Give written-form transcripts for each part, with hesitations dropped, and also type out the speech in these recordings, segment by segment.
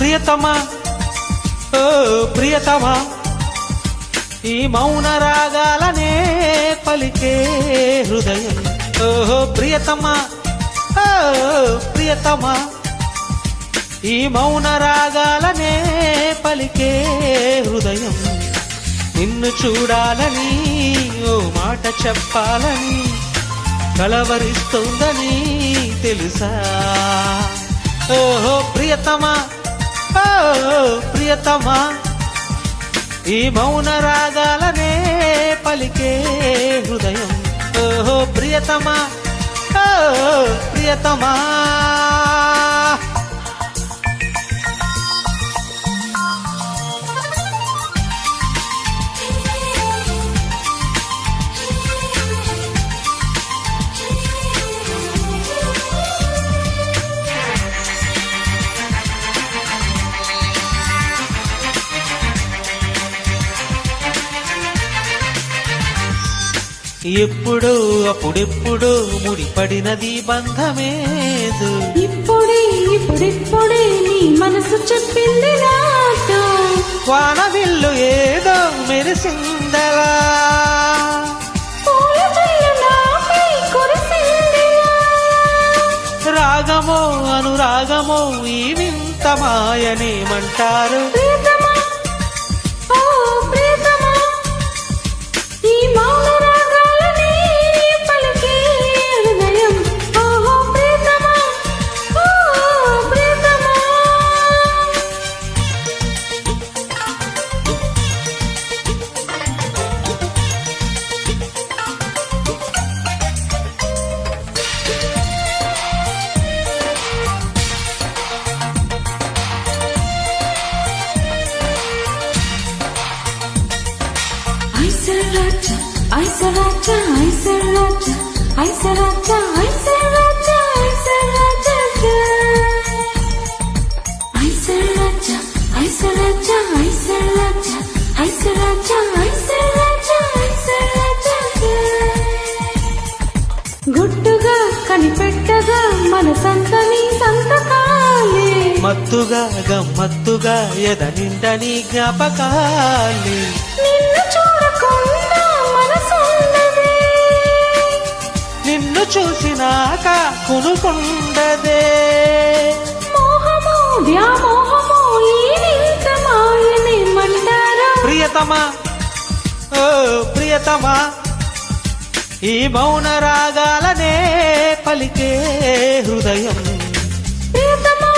ప్రియతమా ఓ ప్రియతమా ఈ మౌన రాగాలనే పలికే హృదయం ఓహో ప్రియతమా ఓ ప్రియతమా ఈ మౌన రాగాలనే పలికే హృదయం నిన్ను చూడాలని ఓ మాట చెప్పాలని కలవరిస్తోందని తెలుసా ఓహో ప్రియతమా ఓ ప్రియతమా ఈ మౌన రాగాలనే పలికే హృదయం ఓహో ప్రియతమా ఓ ప్రియతమా ఎప్పుడో అప్పుడెప్పుడో ముడిపడినది బంధమేదు ఇప్పుడిప్పుడే నీ మనసు చెప్పింది నాతో వానవిల్లు ఏదో మెరిసిందలా రాగమో అనురాగమో ఈ వింత మాయనేమంటారు గుట్టుగా కనిపెట్టగా మనసంతని సంతకాలే మత్తుగా గమ్మత్తుగా ఎద నిండని జ్ఞాపకాలే నిన్ను చూడకుండా మనసుండదే నిన్ను చూసినాక కునుకుండదే మోహమో వ్యామోహమో ఈ వింత మాయనేమంటారా ప్రియతమా ఓ ప్రియతమా ఈ మౌన రాగాలనే పలికే హృదయం ప్రియతమా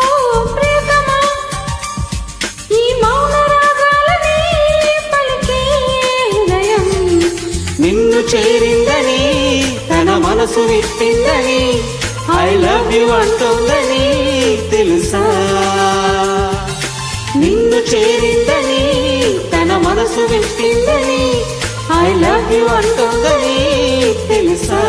ఓ ప్రియతమా ఈ మౌన రాగాలనే పలికే హృదయం నిన్ను చేరిందని తన మనసు విప్పిందని ఐ లవ్ యు అంటుందని తెలుసా నిన్ను చేరిందని తన మనసు విప్పిందని ఐ లవ్ యు అంటుందని తెలుసా